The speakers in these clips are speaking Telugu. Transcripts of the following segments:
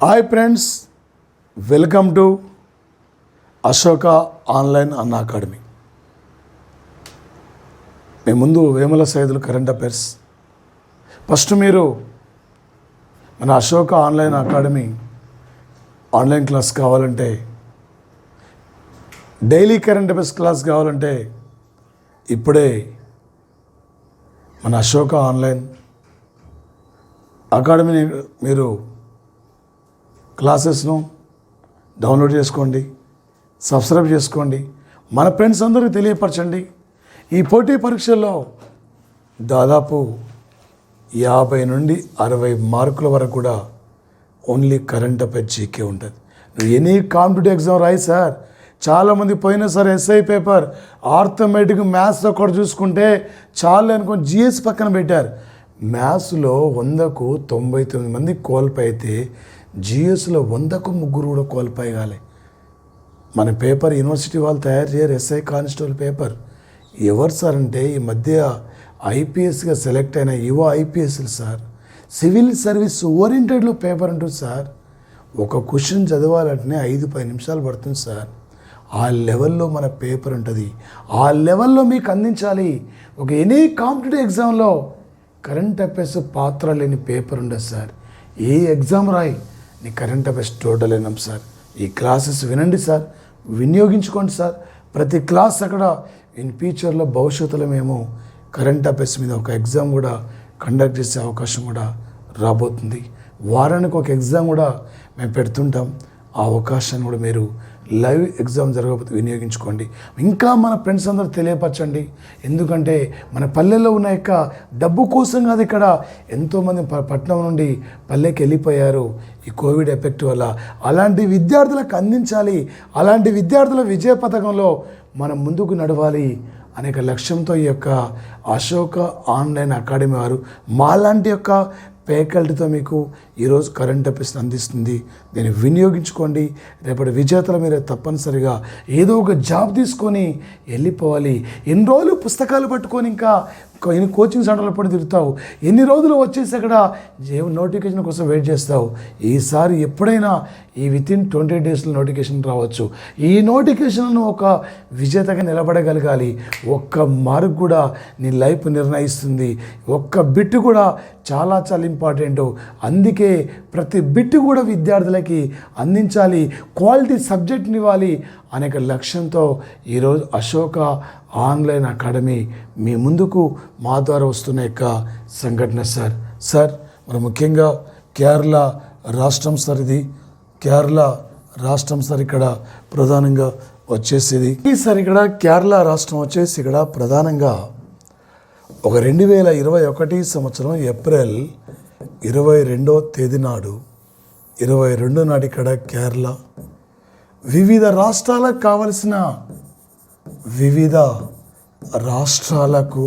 Hi friends, welcome to Ashoka online అన్న అకాడమీ. మీ ముందు Vemula Saidulu current affairs. First మీరు మన Ashoka online academy online class కావాలంటే, డైలీ కరెంట్ అఫైర్స్ క్లాస్ కావాలంటే ఇప్పుడే మన అశోక ఆన్లైన్ అకాడమీని మీరు క్లాసెస్ను డౌన్లోడ్ చేసుకోండి, సబ్స్క్రైబ్ చేసుకోండి, మన ఫ్రెండ్స్ అందరికీ తెలియపరచండి. ఈ పోటీ పరీక్షల్లో దాదాపు 50 నుండి 60 మార్కుల వరకు కూడా ఓన్లీ కరెంట్ అఫైర్ జీకే ఉంటుంది. నువ్వు ఎనీ కాంపిటేటివ్ ఎగ్జామ్ రాయి సార్. చాలామంది పోయినా sir SI paper, arithmetic, maths ఒకటి చూసుకుంటే చాలు అనుకొని జిఎస్ పక్కన పెట్టారు. మ్యాథ్స్లో 100కు 99 మంది క్వాలిఫై అయితే జిఎస్లో 100కు 3 కూడా క్వాలిఫై కాలే. మన పేపర్ యూనివర్సిటీ వాళ్ళు తయారు చేయరు, ఎస్ఐ కానిస్టేబుల్ పేపర్. ఎవరు సార్ అంటే ఈ మధ్య ఐపీఎస్గా సెలెక్ట్ అయిన యువ ఐపీఎస్లు సార్. సివిల్ సర్వీస్ ఓరియంటెడ్లో పేపర్ ఉంటుంది సార్. ఒక క్వశ్చన్ చదవాలంటే 5-10 నిమిషాలు పడుతుంది సార్. ఆ లెవెల్లో మన పేపర్ ఉంటుంది. ఆ లెవెల్లో మీకు అందించాలి. ఒక ఎనీ కాంపిటేటివ్ ఎగ్జామ్లో కరెంట్ అఫైర్స్ పాత్ర లేని పేపర్ ఉండదు సార్. ఏ ఎగ్జామ్ రాయి, నీ కరెంట్ అఫైర్స్ టోటల్ అయినాం సార్. ఈ క్లాసెస్ వినండి సార్, వినియోగించుకోండి సార్. ప్రతి క్లాస్ అక్కడ ఇన్ ఫ్యూచర్లో భవిష్యత్తులో మేము కరెంట్ అఫైర్స్ మీద ఒక ఎగ్జామ్ కూడా కండక్ట్ చేసే అవకాశం కూడా రాబోతుంది. వారానికి ఒక ఎగ్జామ్ కూడా మేము పెడుతుంటాం. ఆ అవకాశాన్ని కూడా మీరు లైవ్ ఎగ్జామ్ జరగకపోతే వినియోగించుకోండి. ఇంకా మన ఫ్రెండ్స్ అందరూ తెలియపరచండి. ఎందుకంటే మన పల్లెల్లో ఉన్న యొక్క డబ్బు కోసం కాదు, ఇక్కడ ఎంతోమంది పట్టణం నుండి పల్లెకి వెళ్ళిపోయారు ఈ కోవిడ్ ఎఫెక్ట్ వల్ల. అలాంటి విద్యార్థులకు అందించాలి. అలాంటి విద్యార్థుల విజయ పథకంలో మనం ముందుకు నడవాలి అనేక లక్ష్యంతో ఈ యొక్క అశోక ఆన్లైన్ అకాడమీ వారు మాలాంటి యొక్క ఫ్యాకల్టీతో మీకు ఈరోజు కరెంట్ అఫైర్స్ అందిస్తుంది. దీన్ని వినియోగించుకోండి. రేపటి విజేతలు మీరు తప్పనిసరిగా ఏదో ఒక జాబ్ తీసుకొని వెళ్ళిపోవాలి. ఎన్ని రోజులు పుస్తకాలు పట్టుకొని ఇంకా ఎన్ని కోచింగ్ సెంటర్లు పడి తిరుగుతావు? ఎన్ని రోజులు వచ్చేసి అక్కడ నోటిఫికేషన్ కోసం వెయిట్ చేస్తావు? ఈసారి ఎప్పుడైనా ఈ వితిన్ 20 డేస్లో నోటిఫికేషన్ రావచ్చు. ఈ నోటిఫికేషన్ను ఒక విజేతగా నిలబడగలగాలి. ఒక్క మార్క్ కూడా నీ లైఫ్ నిర్ణయిస్తుంది. ఒక్క బిట్ కూడా చాలా చాలా ఇంపార్టెంట్. అందుకే ప్రతి బిట్ కూడా విద్యార్థులకి అందించాలి, క్వాలిటీ సబ్జెక్ట్ని ఇవ్వాలి అనేక లక్ష్యంతో ఈరోజు అశోక ఆన్లైన్ అకాడమీ మీ ముందుకు మా ద్వారా వస్తున్న యొక్క సంఘటన సార్ మరి ముఖ్యంగా కేరళ రాష్ట్రం సార్. ఇది కేరళ రాష్ట్రం సార్. ఇక్కడ ప్రధానంగా వచ్చేసేది ఈసారి ఇక్కడ కేరళ రాష్ట్రం వచ్చేసి ఇక్కడ ప్రధానంగా ఒక 2021 సంవత్సరం ఏప్రిల్ 22వ తేదీ నాడు 22 నాడు ఇక్కడ కేరళ వివిధ రాష్ట్రాలకు కావలసిన వివిధ రాష్ట్రాలకు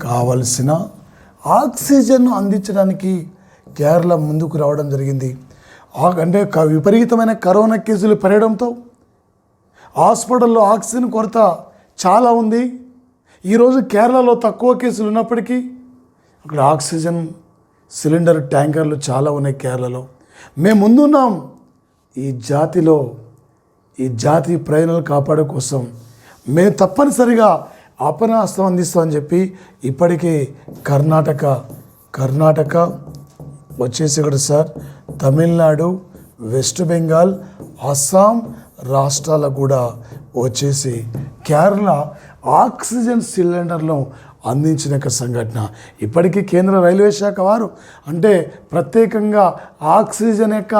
కావలసిన ఆక్సిజన్ను అందించడానికి కేరళ ముందుకు రావడం జరిగింది. అంటే విపరీతమైన కరోనా కేసులు పెరగడంతో హాస్పిటల్లో ఆక్సిజన్ కొరత చాలా ఉంది. ఈరోజు కేరళలో తక్కువ కేసులు ఉన్నప్పటికీ అక్కడ ఆక్సిజన్ సిలిండర్ ట్యాంకర్లు చాలా ఉన్నాయి కేరళలో. మేము ముందున్నాం. ఈ జాతి ప్రయోజనాలు కాపాడే కోసం మేము తప్పనిసరిగా ఆపనాస్తం అందిస్తామని చెప్పి ఇప్పటికే కర్ణాటక వచ్చేసి ఇక్కడ సార్, తమిళనాడు, వెస్ట్ బెంగాల్, అస్సాం రాష్ట్రాలకు కూడా వచ్చేసి కేరళ ఆక్సిజన్ సిలిండర్ను అందించిన సంఘటన. ఇప్పటికీ కేంద్ర రైల్వే శాఖ వారు అంటే ప్రత్యేకంగా ఆక్సిజన్ యొక్క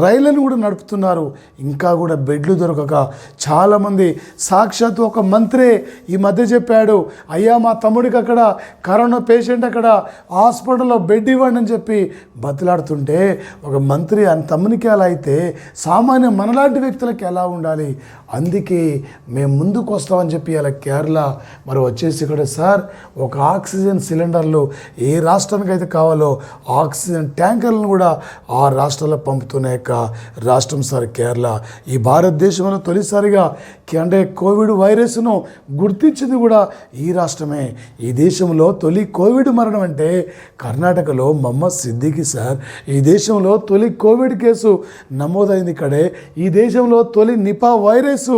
రైళ్లను కూడా నడుపుతున్నారు. ఇంకా కూడా బెడ్లు దొరకక చాలామంది, సాక్షాత్తు ఒక మంత్రే ఈ మధ్య చెప్పాడు, అయ్యా మా తమ్ముడికి అక్కడ కరోనా పేషెంట్ అక్కడ హాస్పిటల్లో బెడ్ ఇవ్వండి అని చెప్పి బతిలాడుతుంటే ఒక మంత్రి తమ్మునికి అలా అయితే సామాన్య మనలాంటి వ్యక్తులకి ఎలా ఉండాలి? అందుకే మేము ముందుకు వస్తామని చెప్పి అలా కేరళ మరి వచ్చేసి ఇక్కడ సార్ ఒక ఆక్సిజన్ సిలిండర్లు ఏ రాష్ట్రానికి అయితే కావాలో ఆక్సిజన్ ట్యాంకర్లను కూడా ఆ రాష్ట్రాల్లో పంపుతున్న యొక్క రాష్ట్రం సార్ కేరళ. ఈ భారతదేశంలో తొలిసారిగా అంటే కోవిడ్ వైరస్ను గుర్తించింది కూడా ఈ రాష్ట్రమే. ఈ దేశంలో తొలి కోవిడ్ మరణం అంటే కర్ణాటకలో మహమ్మద్ సిద్దికి సార్. ఈ దేశంలో తొలి కోవిడ్ కేసు నమోదైంది ఇక్కడే. ఈ దేశంలో తొలి నిపా వైరస్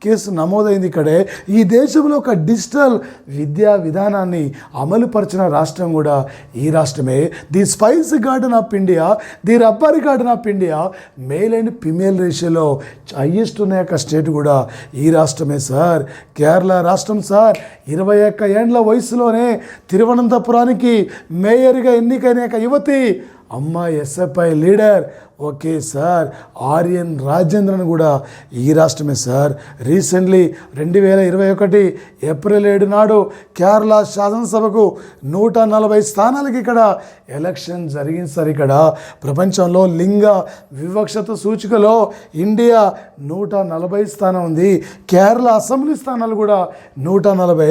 కేసు నమోదైంది ఇక్కడే. ఈ దేశంలో ఒక డిజిటల్ విద్యా విధానాన్ని అమలుపరిచిన రాష్ట్రం కూడా ఈ రాష్ట్రమే. The spice garden of India, the rubber garden of India, male and female రేషియోలో హైయెస్ట్ ఉన్న యొక్క స్టేట్ కూడా ఈ రాష్ట్రమే సార్, కేరళ రాష్ట్రం సార్. 21 ఏండ్ల వయసులోనే తిరువనంతపురానికి మేయర్గా ఎన్నికైన యొక్క యువతి అమ్మాయి SFI leader. Okay sir, Aryan Rajendran కూడా ఈ రాష్ట్రమే సార్. రీసెంట్లీ 2021 ఏప్రిల్ 7 నాడు కేరళ శాసనసభకు 140 స్థానాలకి ఇక్కడ ఎలక్షన్ జరిగింది సార్. ఇక్కడ ప్రపంచంలో లింగ వివక్షత సూచికలో ఇండియా 140 స్థానం ఉంది. కేరళ అసెంబ్లీ స్థానాలు కూడా 140.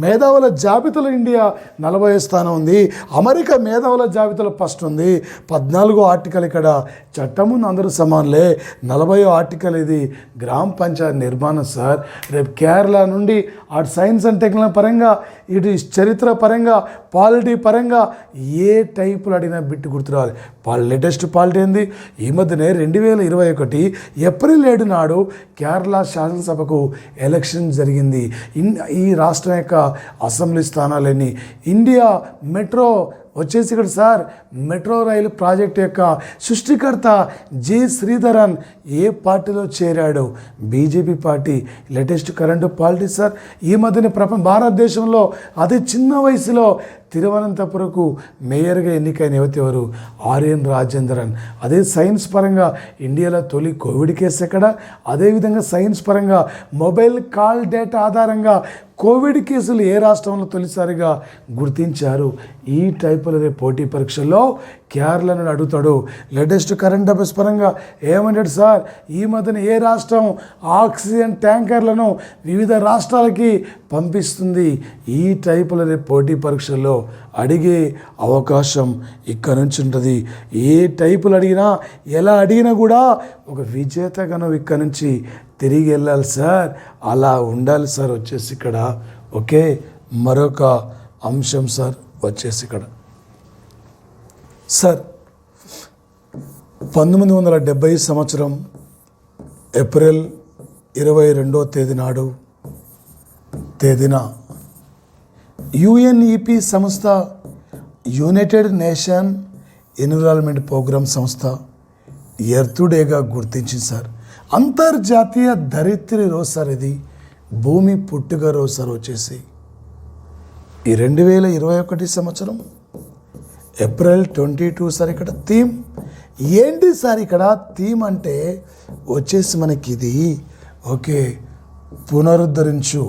మేధావుల జాబితాలో ఇండియా 40 స్థానం ఉంది. అమెరికా మేధావుల జాబితాలో ఫస్ట్ ఉంది. 14వ ఆర్టికల్ ఇక్కడ చట్టము అందరూ సమానులే. 40వ ఆర్టికల్ ఇది గ్రామ పంచాయతీ నిర్మాణం సార్. రేపు కేరళ నుండి అటు సైన్స్ అండ్ టెక్నాలజీ పరంగా, ఇటు చరిత్ర పరంగా, పాలిటీ పరంగా ఏ టైపులు అడిగినా బిట్టు గుర్తురావాలి. లేటెస్ట్ పాలిటీ ఏంది? ఈ మధ్యనే 2021 ఏప్రిల్ 7 నాడు కేరళ శాసనసభకు ఎలక్షన్ జరిగింది. ఈ రాష్ట్రం యొక్క అసెంబ్లీ స్థానాలన్నీ ఇండియా మెట్రో వచ్చేసి ఇక్కడ సార్ మెట్రో రైలు ప్రాజెక్టు యొక్క సృష్టికర్త జి శ్రీధరన్ ఏ పార్టీలో చేరాడు? BJP party. Latest current polity sir. ఈ మధ్యన భారతదేశంలో అతి చిన్న వయసులో తిరువనంతపురంకు మేయర్గా ఎన్నికైన యువతి ఎవరు? ఆర్యన్ రాజేంద్రన్. అదే సైన్స్ పరంగా ఇండియాలో తొలి కోవిడ్ కేసు ఎక్కడ? అదేవిధంగా సైన్స్ పరంగా మొబైల్ కాల్ డేటా ఆధారంగా కోవిడ్ కేసులు ఏ రాష్ట్రంలో తొలిసారిగా గుర్తించారు? ఈ టైపుల రేపు పోటీ పరీక్షల్లో కేరళను అడుగుతాడు. లేటెస్ట్ కరెంట్ అఫైర్స్ పరంగా ఏమంటాడు సార్? ఈ మధ్యన ఏ రాష్ట్రం ఆక్సిజన్ ట్యాంకర్లను వివిధ రాష్ట్రాలకి పంపిస్తుంది? ఈ టైపుల రేపు పోటీ పరీక్షల్లో అడిగే అవకాశం ఇక్కడ నుంచి ఉంటుంది. ఏ టైపులు అడిగినా, ఎలా అడిగినా కూడా ఒక విజేతగా నువ్వు ఇక్కడ నుంచి తిరిగి వెళ్ళాలి సార్. అలా ఉండాలి సార్. వచ్చేసి ఇక్కడ ఓకే, మరొక అంశం సార్ వచ్చేసి ఇక్కడ సార్ 1970 సంవత్సరం ఏప్రిల్ 22వ తేదీన యుఎన్ఈపి సంస్థ, యునైటెడ్ నేషన్ ఎన్విరాన్మెంట్ ప్రోగ్రామ్ సంస్థ ఎర్త్ డేగా గుర్తించింది సార్. అంతర్జాతీయ ధరిత్రి రోజు సార్. ఇది భూమి పుట్టుక రోజు సార్. వచ్చేసి ఈ 2021 సంవత్సరం ఏప్రిల్ 22 సార్. ఇక్కడ థీమ్ ఏంటి సార్? ఇక్కడ థీమ్ అంటే వచ్చేసి మనకి ఇది ఓకే, పునరుద్ధరించు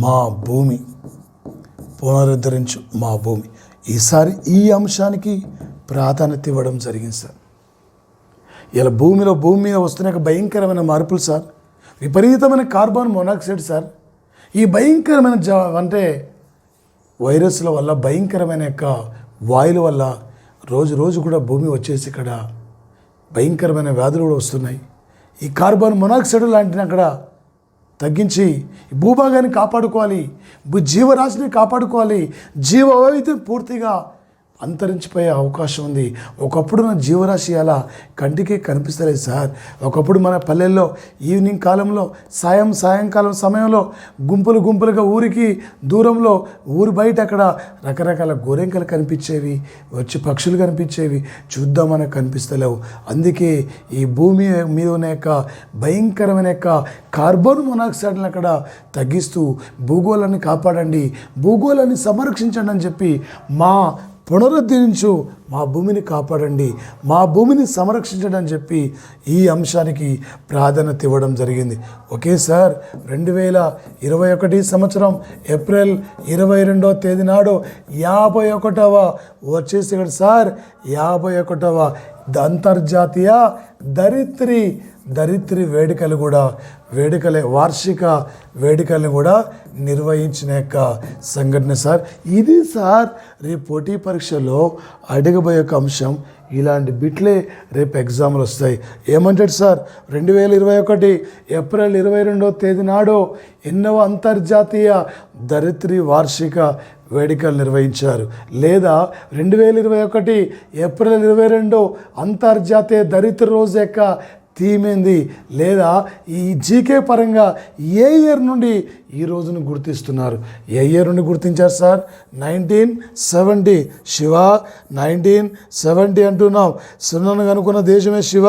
మా భూమి, పునరుద్ధరించు మా భూమి. ఈసారి ఈ అంశానికి ప్రాధాన్యత ఇవ్వడం జరిగింది సార్. ఇలా భూమి మీద వస్తున్న భయంకరమైన మార్పులు సార్. విపరీతమైన కార్బన్ మోనాక్సైడ్ సార్. ఈ భయంకరమైన అంటే వైరస్ల వల్ల, భయంకరమైన యొక్క వాయువుల వల్ల రోజు కూడా భూమి వచ్చేసి ఇక్కడ భయంకరమైన వ్యాధులు కూడా వస్తున్నాయి. ఈ కార్బన్ మోనాక్సైడ్ లాంటిని అక్కడ తగ్గించి భూభాగాన్ని కాపాడుకోవాలి, జీవరాశిని కాపాడుకోవాలి. జీవ వైవిధ్యం పూర్తిగా అంతరించిపోయే అవకాశం ఉంది. ఒకప్పుడు నా జీవరాశి అలా కంటికి కనిపిస్తలేదు సార్. ఒకప్పుడు మన పల్లెల్లో ఈవినింగ్ కాలంలో సాయంకాలం సమయంలో గుంపులుగా ఊరికి దూరంలో ఊరి బయట అక్కడ రకరకాల గోరెంకలు కనిపించేవి, వచ్చి పక్షులు కనిపించేవి. చూద్దామని కనిపిస్తలేవు. అందుకే ఈ భూమి మీద ఉన్న యొక్క భయంకరమైన యొక్క కార్బన్ మోనాక్సైడ్ని అక్కడ తగ్గిస్తూ భూగోళాన్ని కాపాడండి, భూగోళాన్ని సంరక్షించండి అని చెప్పి మా పునరుద్ధరించు మా భూమిని కాపాడండి, మా భూమిని సంరక్షించండి అని చెప్పి ఈ అంశానికి ప్రాధాన్యత ఇవ్వడం జరిగింది. ఓకే సార్, 2021 సంవత్సరం ఏప్రిల్ 22వ తేదీ నాడు 51వ వచ్చేసి ఇక్కడ సార్ 51వ అంతర్జాతీయ ధరిత్రి వేడుకలే వార్షిక వేడుకలను కూడా నిర్వహించిన యొక్క సంఘటన సార్. ఇది సార్ రేపు పోటీ పరీక్షలో అడగబోయే అంశం. ఇలాంటి బిట్లే రేపు ఎగ్జామ్లు వస్తాయి. ఏమంటాడు సార్, 2021 ఏప్రిల్ 22వ తేదీ నాడు ఎన్నవ అంతర్జాతీయ ధరిత్రి వార్షిక వేడుకలు నిర్వహించారు, లేదా 2021 ఏప్రిల్ 22 అంతర్జాతీయ ధరిత్రి రోజు యొక్క థీమ్ ఏంది, లేదా ఈ జీకే పరంగా ఏ ఇయర్ నుండి ఈ రోజును గుర్తిస్తున్నారు, ఏ ఇయర్ నుండి గుర్తించారు సార్? 1970. శివ 1970 అంటున్నాం. సున్నను కనుక్కున్న దేశమే శివ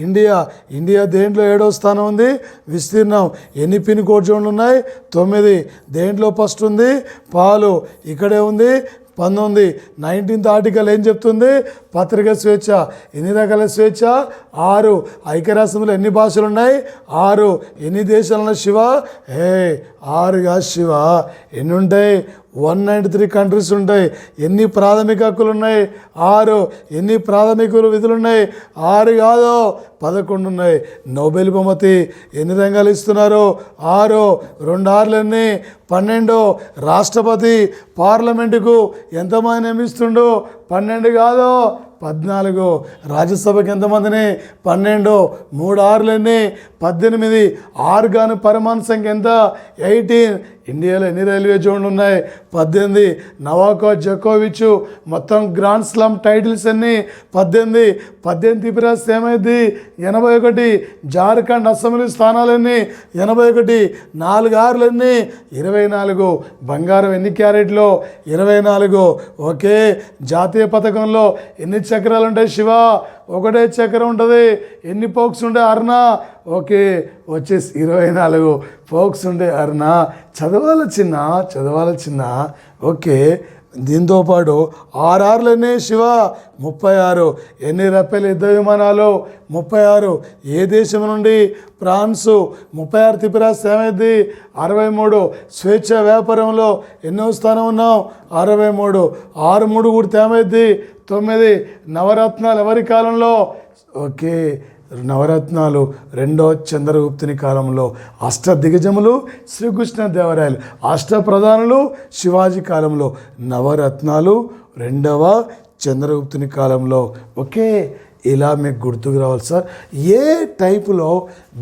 ఇండియా దేంట్లో 7వ స్థానం ఉంది. విస్తీర్ణం ఎన్ని పిన్ కోడ్ జోన్లు ఉన్నాయి? 9. దేంట్లో ఫస్ట్ ఉంది? పాలు ఇక్కడే ఉంది. 19. 19th ఆర్టికల్ ఏం చెప్తుంది? పత్రిక స్వేచ్ఛ. ఎన్ని రకాల స్వేచ్ఛ? 6. ఐక్యరాష్ట్రంలో ఎన్ని భాషలు ఉన్నాయి? 6. ఎన్ని దేశాలు ఉన్నాయి శివ? 6 కాదు శివ, ఎన్ని ఉంటాయి? 193 కంట్రీస్ ఉంటాయి. ఎన్ని ప్రాథమిక హక్కులు ఉన్నాయి? 6. ఎన్ని ప్రాథమిక విధులు ఉన్నాయి? 6 కాదు 11 ఉన్నాయి. నోబెల్ బహుమతి ఎన్ని రంగాలు ఇస్తున్నారు? 6. 2 6లు ఎన్ని? 12. రాష్ట్రపతి పార్లమెంటుకు ఎంతమంది నియమిస్తుండు? 12 కాదు 14. రాజ్యసభకి ఎంతమందిని? 12. 3 6లు ఎన్ని? 18. ఆర్గాన్ పరమాణు సంఖ్య ఎంత? 18. ఇండియాలో ఎన్ని రైల్వే జోన్లు ఉన్నాయి? 18. నవాక్ జోకోవిచ్ మొత్తం గ్రాండ్ స్లామ్ టైటిల్స్ ఎన్ని? 18. 18 త్రిపురాస్ ఏమైంది? 81. జార్ఖండ్ అసెంబ్లీ స్థానాలు ఎన్ని? 81. 4 6లు ఎన్ని? 24. బంగారం ఎన్ని క్యారెట్లో? 24. ఓకే, జాతీయ పథకంలో ఎన్ని చక్రాలు ఉంటాయి శివ? 1 చక్రం ఉంటుంది. ఎన్ని పోక్స్ ఉంటాయి అర్నా? ఓకే, వచ్చేసి 24 పోక్స్ ఉంటాయి అర్నా. చదవాలి చిన్న. ఓకే, దీంతోపాటు 6 6లు ఎన్ని శివ? 36. ఎన్ని రఫేల్ యుద్ధ విమానాలు? 36. ఏ దేశం నుండి? ఫ్రాన్సు. 36 త్రిపురాస్ ఏమైంది? 63. స్వేచ్ఛ వ్యాపారంలో ఎన్నో స్థానం ఉన్నాం? 63. 63 కూడా ఏమైంది? 9. నవరత్నాలు ఎవరి కాలంలో? ఓకే, నవరత్నాలు 2వ చంద్రగుప్తుని కాలంలో. అష్టదిగ్గజములు శ్రీకృష్ణదేవరాయలు, అష్టప్రధానులు శివాజీ కాలంలో. నవరత్నాలు 2వ చంద్రగుప్తుని కాలంలో. ఓకే, ఇలా మీకు గుర్తుకు రావాలి సార్. ఏ టైపులో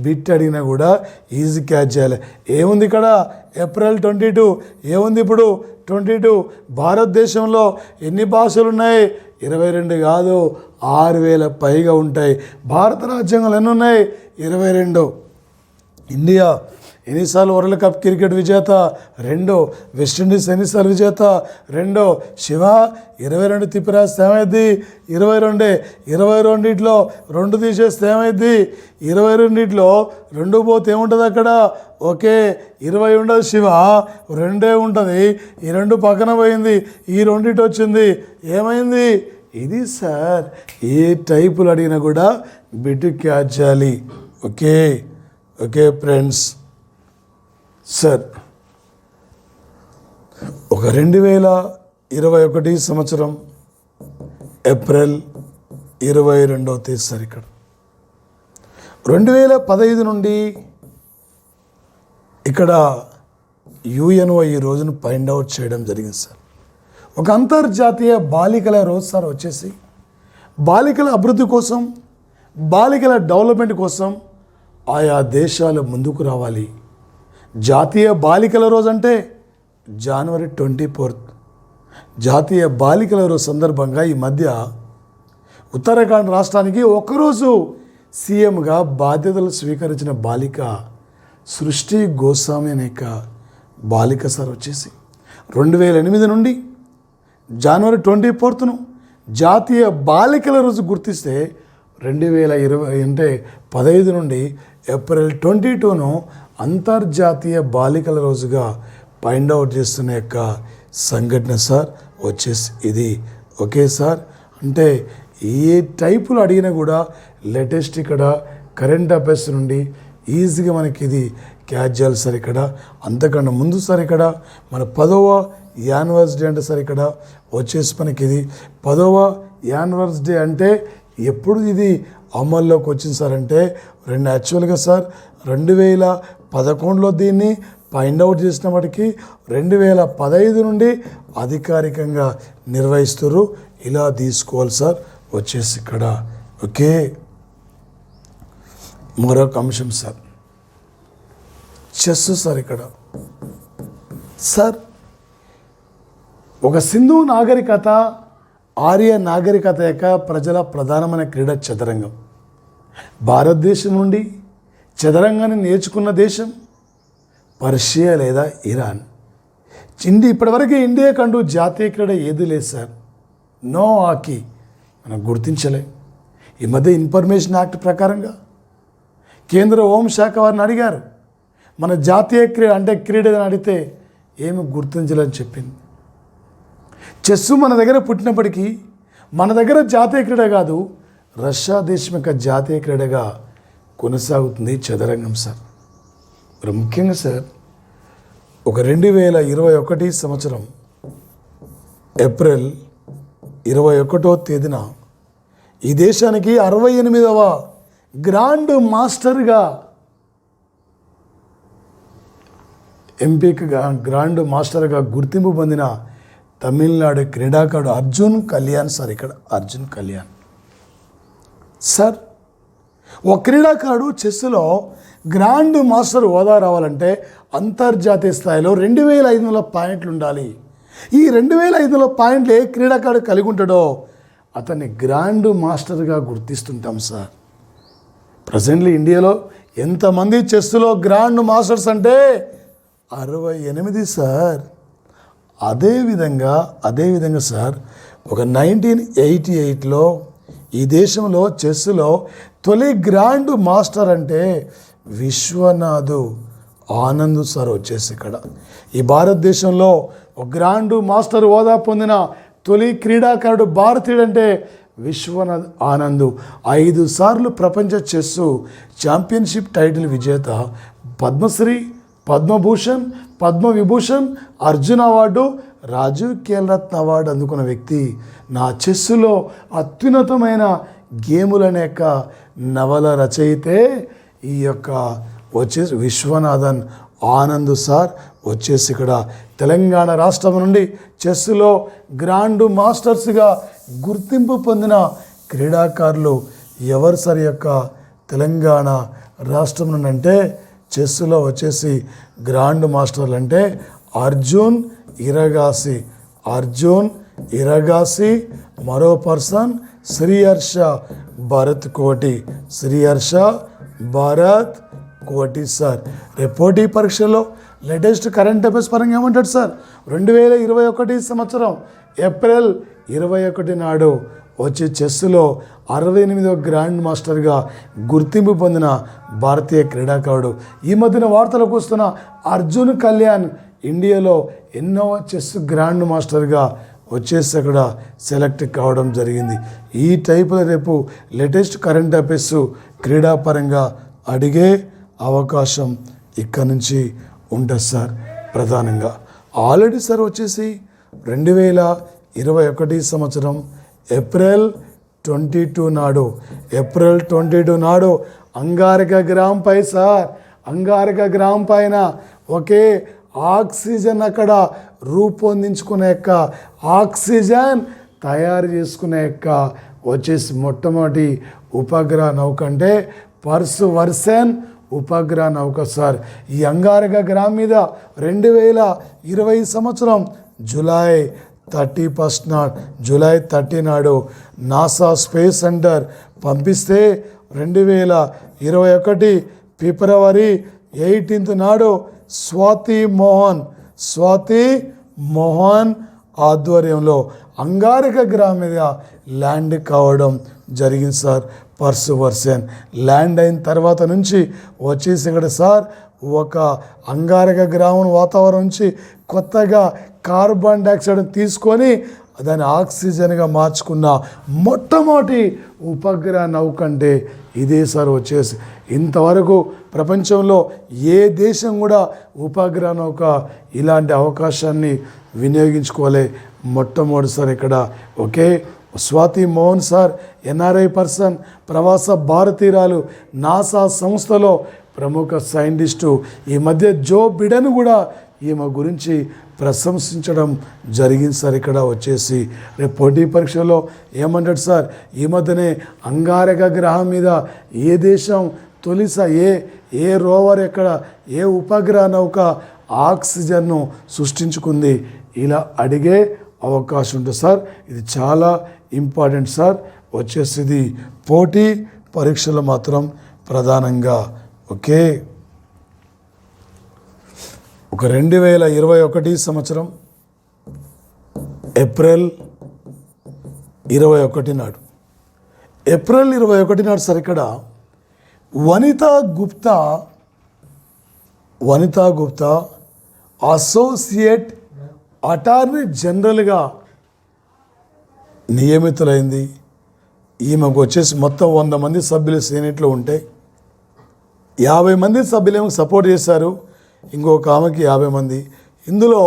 బిట్ అడిగినా కూడా ఈజీ క్యాచ్ చేయాలి. ఏముంది ఇక్కడ? ఏప్రిల్ 22. ఏముంది ఇప్పుడు? 22. భారతదేశంలో ఎన్ని భాషలు ఉన్నాయి? 22 కాదు 6000 పైగా ఉంటాయి. భారత రాజ్యాంగంలో ఎన్ని ఉన్నాయి? 22. ఇండియా ఎన్నిసార్లు వరల్డ్ కప్ క్రికెట్ విజేత? 2. వెస్టిండీస్ ఎన్నిసార్లు విజేత? 2. శివ 22 త్రిపురాస్ ఏమైంది? 22. 22 2 తీసేస్తే ఏమైంది? 22 2 పోతే ఏముంటుంది అక్కడ? ఓకే, 20 ఉండదు శివ, 2 ఉంటుంది. ఈ 2 పక్కన పోయింది, ఈ 2 వచ్చింది, ఏమైంది? ఇది సార్ ఏ టైపులు అడిగినా కూడా బిట్ క్యాచ్ చేయాలి. Okay friends. సార్, ఒక 2021 సంవత్సరం ఏప్రిల్ 22వ తేదీ సార్. ఇక్కడ 2015 నుండి ఇక్కడ యుఎన్ఓ ఈ రోజును ఫైండ్ అవుట్ చేయడం జరిగింది సార్. ఒక అంతర్జాతీయ బాలికల రోజు సార్ వచ్చేసి బాలికల అభివృద్ధి కోసం, బాలికల డెవలప్మెంట్ కోసం ఆయా దేశాలు ముందుకు రావాలి. జాతీయ బాలికల రోజు అంటే జనవరి 24. జాతీయ బాలికల రోజు సందర్భంగా ఈ మధ్య ఉత్తరాఖండ్ రాష్ట్రానికి ఒకరోజు సీఎంగా బాధ్యతలు స్వీకరించిన బాలిక సృష్టి గోస్వామి అనే బాలిక సార్ వచ్చేసి 2008 నుండి జనవరి 24ను జాతీయ బాలికల రోజు గుర్తిస్తే 2020 అంటే 15 నుండి ఏప్రిల్ 22ను అంతర్జాతీయ బాలికల రోజుగా ఫైండ్ అవుట్ చేస్తున్న యొక్క సంఘటన సార్ వచ్చేసి ఇది. ఓకే సార్, అంటే ఏ టైపులు అడిగినా కూడా లేటెస్ట్ ఇక్కడ కరెంట్ అఫైర్స్ నుండి ఈజీగా మనకి ఇది క్యాచ్ చేయాలి సార్. ఇక్కడ అంతకన్నా ముందు సార్ ఇక్కడ మన 10వ యానివర్సరీ అంటే సార్ ఇక్కడ వచ్చేసి మనకి ఇది 10వ యానివర్సరీ అంటే ఎప్పుడు ఇది అమల్లోకి వచ్చింది సార్ అంటే యాక్చువల్గా సార్ 2011లో దీన్ని ఫైండ్ అవుట్ చేసినప్పటికీ 2015 నుండి అధికారికంగా నిర్వహిస్తారు. ఇలా తీసుకోవాలి సార్ వచ్చేసి ఇక్కడ. ఓకే, మరొక అంశం సార్ చెస్ సార్. ఇక్కడ సార్ ఒక సింధు నాగరికత, ఆర్య నాగరికత యొక్క ప్రజల ప్రధానమైన క్రీడ చదరంగం. భారతదేశం నుండి చదరంగాన్ని నేర్చుకున్న దేశం పర్షియా లేదా ఇరాన్. ఇప్పటివరకు ఇండియా కంటూ జాతీయ క్రీడ ఏది లేదు సార్. నో హాకీ మనం గుర్తించలేం. ఈ మధ్య ఇన్ఫర్మేషన్ యాక్ట్ ప్రకారంగా కేంద్ర హోంశాఖ వారిని అడిగారు, మన జాతీయ క్రీడ అని అడిగితే ఏమి గుర్తించలేని చెప్పింది. చెస్సు మన దగ్గర పుట్టినప్పటికీ మన దగ్గర జాతీయ క్రీడ కాదు, రష్యా దేశం యొక్క జాతీయ క్రీడగా కొనసాగుతుంది చదరంగం సార్. మరి ముఖ్యంగా సార్ ఒక 2021 సంవత్సరం ఏప్రిల్ 21వ తేదీన ఈ దేశానికి 68వ గ్రాండ్ మాస్టర్గా గ్రాండ్ మాస్టర్గా గుర్తింపు పొందిన తమిళనాడు క్రీడాకారుడు అర్జున్ కళ్యాణ్ సార్. ఇక్కడ అర్జున్ కళ్యాణ్ సార్, ఒక క్రీడాకారుడు చెస్లో గ్రాండ్ మాస్టర్ హోదా రావాలంటే అంతర్జాతీయ స్థాయిలో 2500 పాయింట్లు ఉండాలి. ఈ 2500 పాయింట్లు ఏ క్రీడాకారుడు కలిగి ఉంటాడో అతన్ని గ్రాండ్ మాస్టర్గా గుర్తిస్తుంటాం సార్. ప్రజెంట్లీ ఇండియాలో ఎంతమంది చెస్లో గ్రాండ్ మాస్టర్స్ అంటే 68 సార్. అదేవిధంగా సార్ ఒక 1988లో ఈ దేశంలో చెస్లో తొలి గ్రాండ్ మాస్టర్ అంటే విశ్వనాథ్ ఆనంద్ సార్ వచ్చేసి ఇక్కడ. ఈ భారతదేశంలో ఒక గ్రాండ్ మాస్టర్ హోదా పొందిన తొలి క్రీడాకారుడు భారతీయుడు అంటే విశ్వనాథ్ ఆనంద్. 5 సార్లు ప్రపంచ చెస్సు ఛాంపియన్షిప్ టైటిల్ విజేత, పద్మశ్రీ, పద్మభూషణ్, పద్మవిభూషణ్, అర్జున్ అవార్డు, రాజీవ్ ఖేల్రత్న అవార్డు అందుకున్న వ్యక్తి. నా చెస్సులో అత్యున్నతమైన గేములనే యొక్క నవల రచయితే ఈ యొక్క వచ్చేసి విశ్వనాథన్ ఆనంద్ సార్ వచ్చేసి ఇక్కడ తెలంగాణ రాష్ట్రం నుండి చెస్సులో గ్రాండ్ మాస్టర్స్గా గుర్తింపు పొందిన క్రీడాకారులు ఎవరు సార్ యొక్క తెలంగాణ రాష్ట్రం నుండి అంటే చెస్సులో వచ్చేసి గ్రాండ్ మాస్టర్లు అంటే అర్జున్ ఇరగాసి, మరో పర్సన్ శ్రీహర్ష భరత్ కోటి సార్. రేపు పోటీ పరీక్షల్లో లేటెస్ట్ కరెంట్ అఫైర్స్ పరంగా ఏమంటాడు సార్ 2021 సంవత్సరం ఏప్రిల్ 21 నాడు వచ్చే చెస్సులో 68వ గ్రాండ్ మాస్టర్గా గుర్తింపు పొందిన భారతీయ క్రీడాకారుడు. ఈ మధ్యన వార్తలకు వస్తున్న అర్జున్ కళ్యాణ్ ఇండియాలో ఎన్నో చెస్ గ్రాండ్ మాస్టర్గా వచ్చేసి అక్కడ సెలెక్ట్ కావడం జరిగింది. ఈ టైపులో రేపు లేటెస్ట్ కరెంట్ అఫైర్స్ క్రీడాపరంగా అడిగే అవకాశం ఇక్కడ నుంచి ఉంటుంది సార్. ప్రధానంగా ఆల్రెడీ సార్ వచ్చేసి 2021 సంవత్సరం ఏప్రిల్ 22 నాడు అంగారక గ్రామం పైన ఒకే ఆక్సిజన్ అక్కడ రూపొందించుకునే యొక్క ఆక్సిజన్ తయారు చేసుకునే యొక్క వచ్చేసి మొట్టమొదటి ఉపగ్రహ నౌక అంటే పర్సువర్సెన్ ఉపగ్రహ నౌక సార్. ఈ అంగారక గ్రామం మీద 2020 సంవత్సరం జూలై 30 నాడు నాసా స్పేస్ సెంటర్ పంపిస్తే 2021 ఫిబ్రవరి 18 నాడు స్వాతి మోహన్ ఆధ్వర్యంలో అంగారక గ్రామం మీద ల్యాండ్ కావడం జరిగింది సార్. పర్సువర్సెన్ ల్యాండ్ అయిన తర్వాత నుంచి వచ్చేసి ఇక్కడ సార్ ఒక అంగారక గ్రామం వాతావరణం నుంచి కొత్తగా కార్బన్ డైఆక్సైడ్ తీసుకొని దాన్ని ఆక్సిజన్గా మార్చుకున్న మొట్టమొదటి ఉపగ్రహ నౌక అంటే ఇదే సార్ వచ్చేసి. ఇంతవరకు ప్రపంచంలో ఏ దేశం కూడా ఉపగ్రహ నౌక ఇలాంటి అవకాశాన్ని వినియోగించుకోలే, మొట్టమొదటిసారి ఇక్కడ. Okay, Swathi Mohan sir NRI person, ప్రవాస భారతీయురాలు, నాసా సంస్థలో ప్రముఖ సైంటిస్టు. ఈ మధ్య జో బిడెన్ కూడా ఈమె గురించి ప్రశంసించడం జరిగింది సార్. ఇక్కడ వచ్చేసి రేపు పోటీ పరీక్షలో ఏమంటాడు సార్, ఈ మధ్యనే అంగారక గ్రహం మీద ఏ దేశం ఏ రోవర్ ఎక్కడ, ఏ ఉపగ్రహ నౌక ఆక్సిజన్ను సృష్టించుకుంది, ఇలా అడిగే అవకాశం ఉంటుంది సార్. ఇది చాలా ఇంపార్టెంట్ సార్. వచ్చేసి ఇది పోటీ పరీక్షలు మాత్రం ప్రధానంగా. ఓకే, ఒక 2021 సంవత్సరం ఏప్రిల్ 21 నాడు, ఏప్రిల్ 21 నాడు సార్ ఇక్కడ వనితా గుప్తా అసోసియేట్ అటార్నీ జనరల్గా నియమితులైంది. ఈమెకు వచ్చేసి మొత్తం 100 మంది సభ్యులు సెనేట్లో ఉంటే 50 మంది సభ్యులేమో సపోర్ట్ చేశారు, ఇంకొక ఆమెకి 50 మంది. ఇందులో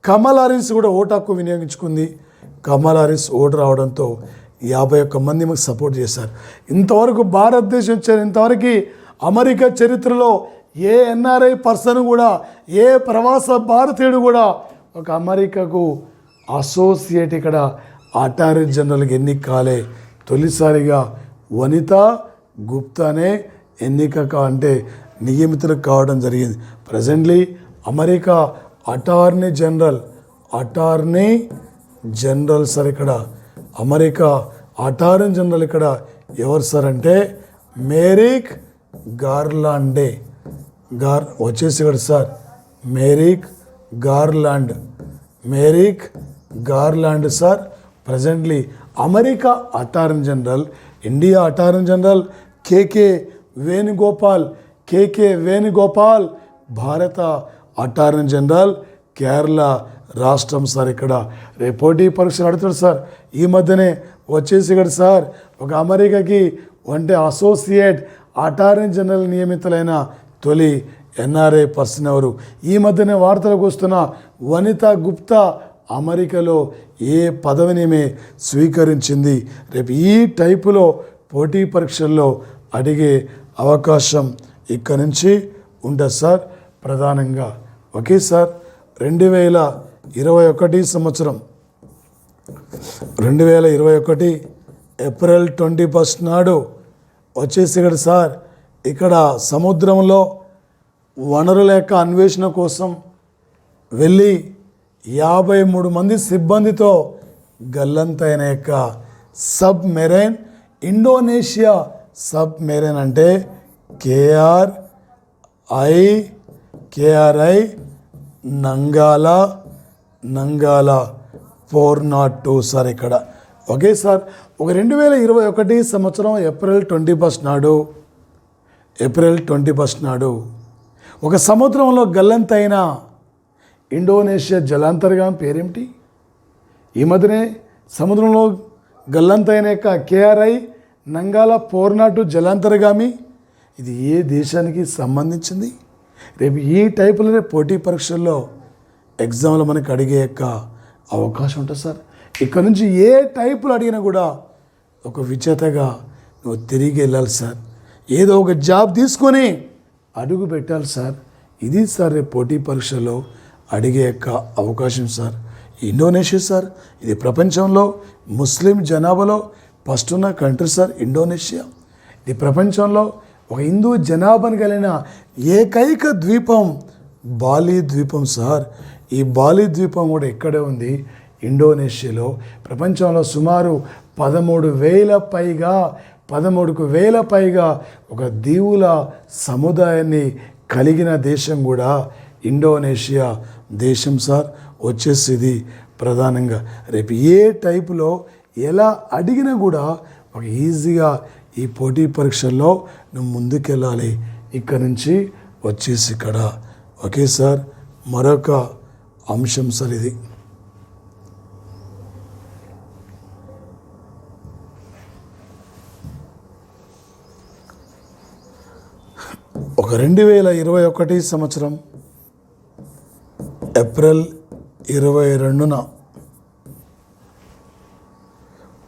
కమలా హారిస్ కూడా ఓటు హక్కు వినియోగించుకుంది. కమలా హారిస్ ఓటు రావడంతో 51 మంది మాకు సపోర్ట్ చేశారు. ఇంతవరకు భారతదేశం వచ్చారు, ఇంతవరకు అమెరికా చరిత్రలో ఏ ఎన్ఆర్ఐ పర్సన్ కూడా, ఏ ప్రవాస భారతీయుడు కూడా ఒక అమెరికాకు అసోసియేట్ ఇక్కడ అటార్నీ జనరల్కి ఎన్నిక కాలే. తొలిసారిగా వనితా గుప్తానే అంటే నియమితులు కావడం జరిగింది. Presently America attorney general sir ఇక్కడ, అమెరికా అటార్నీ జనరల్ ఇక్కడ ఎవరు సార్ అంటే మేరిక్ గార్లాండే వచ్చేసి ఇక్కడ సార్ Merrick Garland sir presently America attorney general. India attorney general KK Venugopal, భారత అటార్నీ జనరల్ కేరళ రాష్ట్రం సార్. ఇక్కడ రేపు పోటీ పరీక్షలు అడుగుతాడు సార్. ఈ మధ్యనే వచ్చేసి ఇక్కడ సార్ ఒక అమెరికాకి అసోసియేట్ అటార్నీ జనరల్ నియమితులైన తొలి ఎన్ఆర్ఐ పర్సన్ ఎవరు? ఈ మధ్యనే వార్తలకు వస్తున్న వనితా గుప్తా అమెరికాలో ఏ పదవిని స్వీకరించింది? రేపు ఈ టైపులో పోటీ పరీక్షల్లో అడిగే అవకాశం ఇక్కడ నుంచి ఉంటుంది సార్ ప్రధానంగా. ఓకే సార్, 2021 సంవత్సరం 2021 ఏప్రిల్ 21 నాడు వచ్చేసి ఇక్కడ సార్ ఇక్కడ సముద్రంలో వనరుల యొక్క అన్వేషణ కోసం వెళ్ళి 53 మంది సిబ్బందితో గల్లంతైన యొక్క సబ్మెరైన్, ఇండోనేషియా సబ్మెరైన్ అంటే కేఆర్ఐ నంగాలా 402 సార్ ఇక్కడ. ఓకే సార్, ఒక 2021 సంవత్సరం ఏప్రిల్ 21 నాడు ఒక సముద్రంలో గల్లంతైన ఇండోనేషియా జలాంతర్గామి పేరేమిటి? ఈ మధ్యనే సముద్రంలో గల్లంతైన యొక్క కేఆర్ఐ నంగాలా 402 జలాంతర్గామి, ఇది ఏ దేశానికి సంబంధించింది? రేపు ఈ టైపులోనే పోటీ పరీక్షల్లో ఎగ్జామ్లో మనకి అడిగే యొక్క అవకాశం ఉంటుంది సార్. ఇక్కడ నుంచి ఏ టైపులు అడిగినా కూడా ఒక విజేతగా నువ్వు తిరిగి వెళ్ళాలి సార్. ఏదో ఒక జాబ్ తీసుకొని అడుగు పెట్టాలి సార్. ఇది సార్ రేపు పోటీ పరీక్షల్లో అడిగే యొక్క అవకాశం సార్. ఇండోనేషియా సార్, ఇది ప్రపంచంలో ముస్లిం జనాభాలో ఫస్ట్ ఉన్న కంట్రీ సార్ ఇండోనేషియా. ఇది ప్రపంచంలో ఒక హిందూ జనాభాను కలిగిన ఏకైక ద్వీపం బాలి ద్వీపం సార్. ఈ బాలి ద్వీపం కూడా ఎక్కడే ఉంది? ఇండోనేషియాలో. ప్రపంచంలో సుమారు 13,000 పైగా ఒక దీవుల సముదాయాన్ని కలిగిన దేశం కూడా ఇండోనేషియా దేశం సార్. వచ్చేసి ఇది ప్రధానంగా రేపు ఏ టైపులో ఎలా అడిగినా కూడా ఒక ఈజీగా ఈ పోటీ పరీక్షల్లో నువ్వు ముందుకెళ్ళాలి. ఇక్కడ నుంచి వచ్చేసి ఇక్కడ. ఓకే సార్, మరొక అంశం సార్ ఇది. ఒక 2021 సంవత్సరం ఏప్రిల్ 22న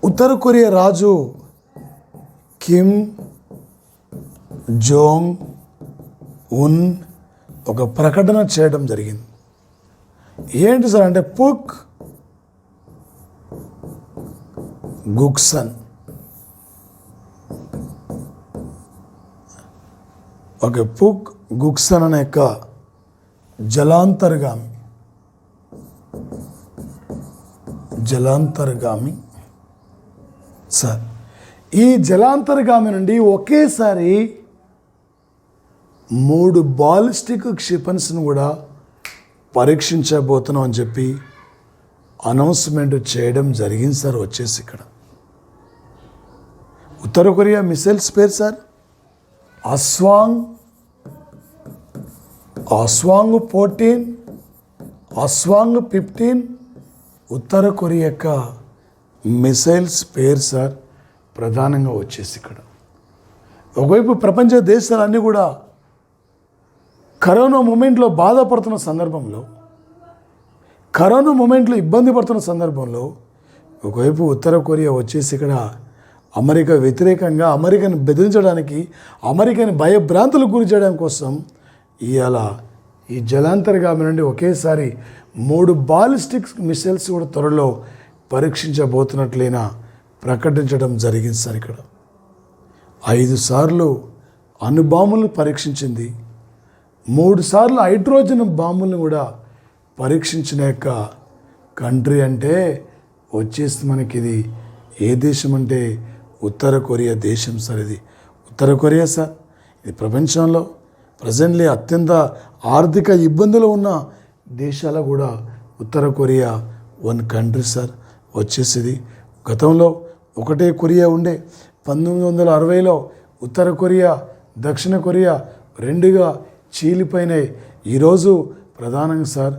ఉత్తర కొరియా రాజు కిమ్ జోంగ్ ఉన్ ఒక ప్రకటన చేయడం జరిగింది. ఏంటి సార్ అంటే పుక్ గుక్సన్ పుక్ గుక్సన్ అనే యొక్క జలాంతర్గామి సార్, ఈ జలాంతర్గామి నుండి ఒకేసారి 3 బాలిస్టిక్ క్షిపణిస్ను కూడా పరీక్షించబోతున్నాం అని చెప్పి అనౌన్స్మెంట్ చేయడం జరిగింది సార్. వచ్చేసి ఇక్కడ ఉత్తర కొరియా మిసైల్స్ పేరు సార్ అస్వాంగ్ 14, అస్వాంగ్ 15 ఉత్తర కొరియా యొక్క మిసైల్స్ పేరు సార్ ప్రధానంగా వచ్చేసి ఇక్కడ. ఒకవైపు ప్రపంచ దేశాలన్నీ కూడా కరోనా మూమెంట్లో బాధపడుతున్న సందర్భంలో, కరోనా మూమెంట్లో ఇబ్బంది పడుతున్న సందర్భంలో ఒకవైపు ఉత్తర కొరియా వచ్చేసి ఇక్కడ అమెరికా వ్యతిరేకంగా అమెరికాని బెదిరించడానికి, అమెరికాని భయభ్రాంతులకు గురి చేయడం కోసం ఇవాళ ఈ జలాంతర్గామి నుండి ఒకేసారి 3 బాలిస్టిక్ మిసైల్స్ కూడా త్వరలో పరీక్షించబోతున్నట్లయినా ప్రకటించడం జరిగింది సార్. ఇక్కడ 5 సార్లు అణుబాంబులను పరీక్షించింది, 3 సార్లు హైడ్రోజన్ బాంబులను కూడా పరీక్షించిన యొక్క కంట్రీ అంటే వచ్చేసి మనకి ఇది ఏ దేశం అంటే ఉత్తర కొరియా దేశం సార్. ఇది ఉత్తర కొరియా సార్. ఇది ప్రపంచంలో ప్రజెంట్లీ అత్యంత ఆర్థిక ఇబ్బందులు ఉన్న దేశాల కూడా ఉత్తర కొరియా వన్ కంట్రీ సార్. వచ్చేసింది గతంలో ఒకటే కొరియా ఉండే. 1960లో ఉత్తర కొరియా దక్షిణ కొరియా 2గా చీలిపోయినాయి. ఈరోజు ప్రధానంగా సార్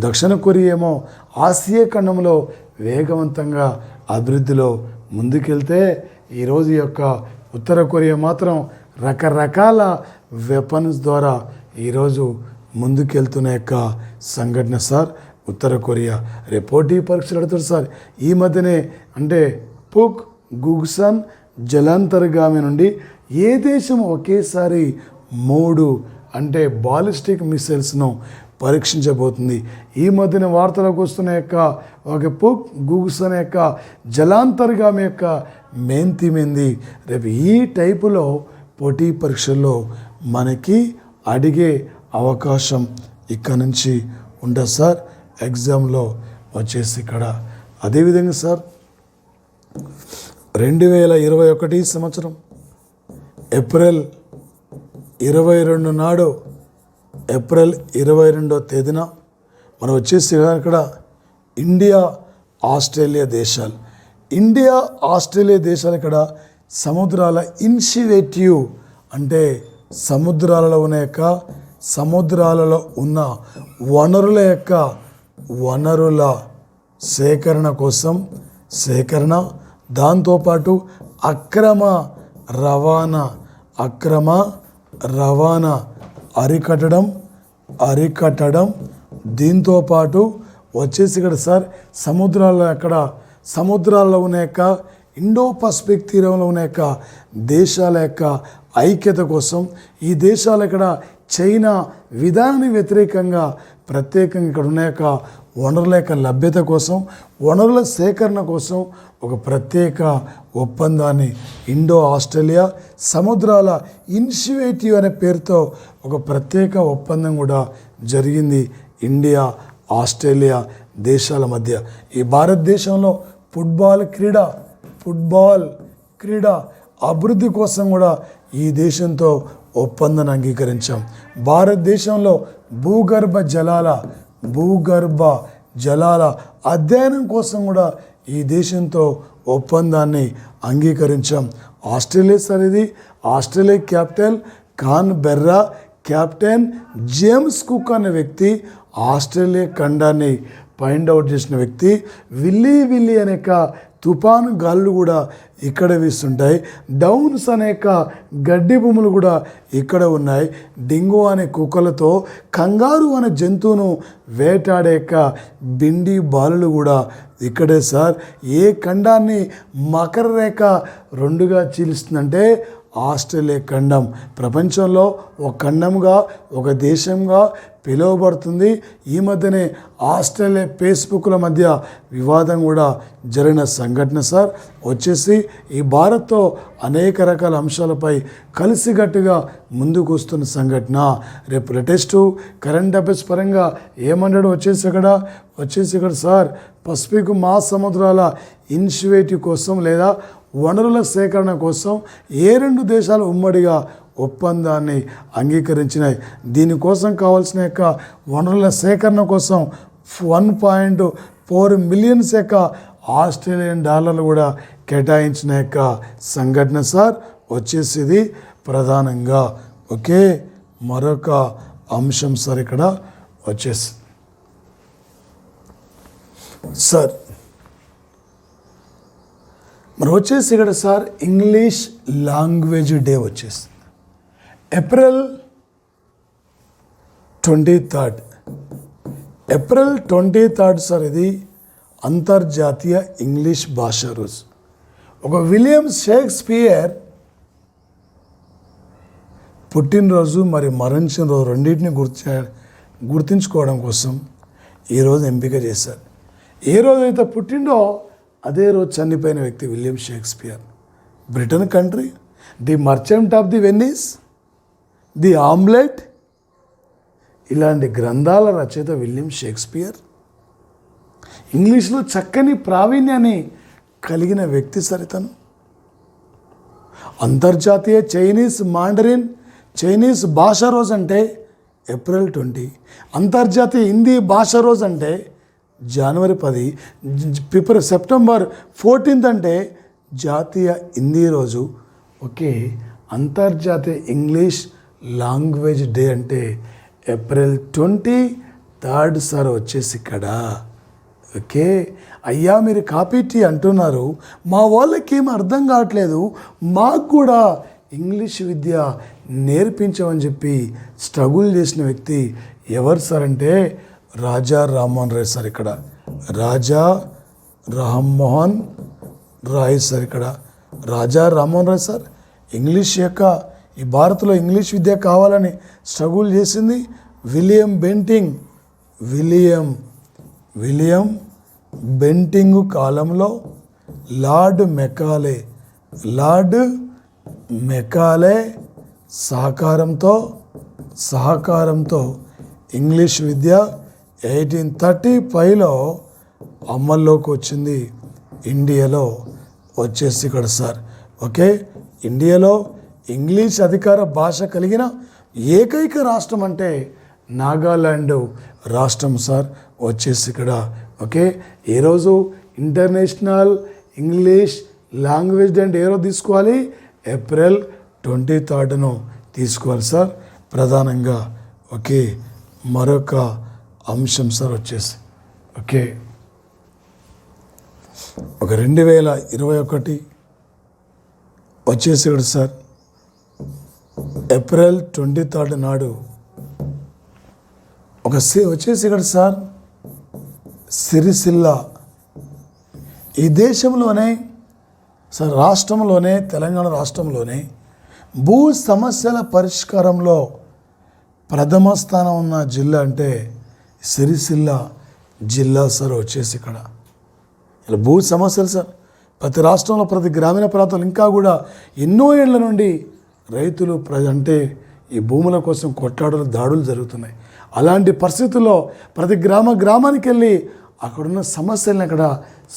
దక్షిణ కొరియా ఏమో ఆసియా ఖండంలో వేగవంతంగా అభివృద్ధిలో ముందుకెళ్తే ఈరోజు యొక్క ఉత్తర కొరియా మాత్రం రకరకాల వెపన్స్ ద్వారా ఈరోజు ముందుకెళ్తున్న యొక్క సంఘటన సార్ ఉత్తర కొరియా. రేపు పోటీ పరీక్షలు అడుగుతారు సార్. ఈ మధ్యనే అంటే పుక్ గుక్సన్ జలాంతర్గామి నుండి ఏ దేశం ఒకేసారి 3 అంటే బాలిస్టిక్ మిసైల్స్ను పరీక్షించబోతుంది. ఈ మధ్యన వార్తలకు వస్తున్న యొక్క ఒక పుక్ గుక్సన్ యొక్క జలాంతర్గామి యొక్క మెయిన్ థీమ్ ఏంది? రేపు ఈ టైపులో పోటీ పరీక్షల్లో మనకి అడిగే అవకాశం ఇక్కడ నుంచి ఉండదు సార్ ఎగ్జామ్లో వచ్చేసి ఇక్కడ. అదేవిధంగా సార్ 2021 సంవత్సరం ఏప్రిల్ 22 నాడు, ఏప్రిల్ 22వ తేదీన మనం వచ్చేసి ఇక్కడ ఇండియా ఆస్ట్రేలియా దేశాలు ఇక్కడ సముద్రాల ఇనిషియేటివ్ అంటే సముద్రాలలో ఉన్న వనరుల సేకరణ దాంతోపాటు అక్రమ రవాణా అరికట్టడం దీంతోపాటు వచ్చేసి ఇక్కడ సార్ సముద్రాల్లో ఉన్న యొక్క ఇండో పసిఫిక్ తీరంలో ఉన్న యొక్క దేశాల యొక్క ఐక్యత కోసం, ఈ దేశాలు ఇక్కడ చైనా విధానాన్ని వ్యతిరేకంగా ప్రత్యేకంగా ఇక్కడ ఉన్న యొక్క వనరుల యొక్క లభ్యత కోసం, వనరుల సేకరణ కోసం ఒక ప్రత్యేక ఒప్పందాన్ని ఇండో ఆస్ట్రేలియా సముద్రాల ఇనిషియేటివ్ అనే పేరుతో ఒక ప్రత్యేక ఒప్పందం కూడా జరిగింది ఇండియా ఆస్ట్రేలియా దేశాల మధ్య. ఈ భారతదేశంలో ఫుట్బాల్ క్రీడ అభివృద్ధి కోసం కూడా ఈ దేశంతో ఒప్పందాన్ని అంగీకరించాం. భారతదేశంలో భూగర్భ జలాల అధ్యయనం కోసం కూడా ఈ దేశంతో ఒప్పందాన్ని అంగీకరించాం. ఆస్ట్రేలియా సార్ ఇది. Australia capital Canberra. Captain James cook అనే వ్యక్తి ఆస్ట్రేలియా ఖండాన్ని ఫైండ్ అవుట్ చేసిన వ్యక్తి. విల్లీ అనే తుఫాను గాలులు కూడా ఇక్కడ వీస్తుంటాయి. డౌన్స్ అనేక గడ్డి భూములు కూడా ఇక్కడ ఉన్నాయి. డింగో అనే కుక్కలతో కంగారు అనే జంతువును వేటాడేక బిండి బాలులు కూడా ఇక్కడే సార్. ఏ ఖండాన్ని మకర రేఖ రెండుగా చీలుస్తుందంటే ఆస్ట్రేలియా ఖండం. ప్రపంచంలో ఒక ఖండంగా ఒక దేశంగా పిలువబడుతుంది. ఈ మధ్యనే ఆస్ట్రేలియా ఫేస్బుక్ల మధ్య వివాదం కూడా జరిగిన సంఘటన సార్. వచ్చేసి ఈ భారత్తో అనేక రకాల అంశాలపై కలిసికట్టుగా ముందుకు వస్తున్న సంఘటన. రేపు లేటెస్ట్ కరెంట్ అఫైర్స్ పరంగా ఏమన్నాడు వచ్చేసి ఇక్కడ సార్, పసిఫిక్ మహాసముద్రాల ఇనిషియేటివ్ కోసం లేదా వనరుల సేకరణ కోసం ఏ రెండు దేశాలు ఉమ్మడిగా ఒప్పందాన్ని అంగీకరించినాయి. దీనికోసం కావాల్సిన యొక్క వనరుల సేకరణ కోసం 1.4 మిలియన్ ఆస్ట్రేలియన్ డాలర్లు కూడా కేటాయించిన యొక్క సంఘటన సార్. వచ్చేసి ఇది ప్రధానంగా ఓకే. మరొక అంశం సార్ ఇక్కడ వచ్చేసి సార్ మరి వచ్చేసి ఇక్కడ సార్ ఇంగ్లీష్ లాంగ్వేజ్ డే వచ్చేసి ఏప్రిల్ 23 సార్. ఇది అంతర్జాతీయ ఇంగ్లీష్ భాషా రోజు. ఒక విలియం షేక్స్పియర్ పుట్టినరోజు మరి మరణించిన రోజు రెండింటిని గుర్తించుకోవడం కోసం ఈరోజు ఎంపిక చేశారు. ఏ రోజైతే పుట్టిండో అదే రోజు చనిపోయిన వ్యక్తి William Shakespeare. Britain country, the merchant of the వెన్నీస్, the omelette, ఇలాంటి గ్రంథాల రచయిత విలియం షేక్స్పియర్. ఇంగ్లీష్లో చక్కని ప్రావీణ్యాన్ని కలిగిన వ్యక్తి సరితను. అంతర్జాతీయ చైనీస్ భాషా రోజు అంటే ఏప్రిల్ 20. అంతర్జాతీయ హిందీ భాషా రోజు అంటే జనవరి 10. సెప్టెంబర్ 14 అంటే జాతీయ హిందీ రోజు. ఓకే. అంతర్జాతీయ ఇంగ్లీష్ లాంగ్వేజ్ డే అంటే ఏప్రిల్ 23 సార్ వచ్చేసి ఇక్కడ. ఓకే. అయ్యా మీరు కాపీ టీ అంటున్నారు, మా వాళ్ళకి ఏం అర్థం కావట్లేదు, మాకు కూడా ఇంగ్లీష్ విద్య నేర్పించమని చెప్పి స్ట్రగుల్ చేసిన వ్యక్తి ఎవరు సార్ అంటే రాజా రామ్మోహన్ రాయ్ సార్. ఇక్కడ రాజా రామ్మోహన్ రాయ్ సార్. ఇక్కడ రాజా రామ్మోహన్ రాయ్ సార్ ఇంగ్లీష్ యొక్క ఈ భారత్లో ఇంగ్లీష్ విద్య కావాలని స్ట్రగుల్ చేసింది. విలియం బెంటింగ్ కాలంలో లార్డ్ మెకాలే సహకారంతో ఇంగ్లీష్ విద్య 1835లో అమల్లోకి వచ్చింది ఇండియాలో. వచ్చేసి ఇక్కడ సార్. ఓకే. ఇండియాలో ఇంగ్లీష్ అధికార భాష కలిగిన ఏకైక రాష్ట్రం అంటే నాగాలాండ్ రాష్ట్రం సార్. వచ్చేసి ఇక్కడ. ఓకే. ఏ రోజు ఇంటర్నేషనల్ ఇంగ్లీష్ లాంగ్వేజ్ డే అంటే ఏ రోజు తీసుకోవాలి? ఏప్రిల్ 23 తీసుకోవాలి సార్ ప్రధానంగా. ఓకే. మరొక అంశం సార్ వచ్చేసి ఓకే. ఒక 2021 వచ్చేసి ఇక్కడ సార్ ఏప్రిల్ 23 నాడు వచ్చేసి ఇక్కడ సార్ సిరిసిల్ల ఈ దేశంలోనే సార్ రాష్ట్రంలోనే తెలంగాణ రాష్ట్రంలోనే భూ సమస్యల పరిష్కారంలో ప్రథమ స్థానం ఉన్న జిల్లా అంటే సిరిసిల్ల జిల్లా సార్. వచ్చేసి ఇక్కడ ఇలా భూ సమస్యలు సార్ ప్రతి రాష్ట్రంలో ప్రతి గ్రామీణ ప్రాంతాలు ఇంకా కూడా ఎన్నో ఏళ్ల నుండి రైతులు అంటే ఈ భూముల కోసం కొట్లాటలు దాడులు జరుగుతున్నాయి. అలాంటి పరిస్థితుల్లో ప్రతి గ్రామానికి వెళ్ళి అక్కడున్న సమస్యలను అక్కడ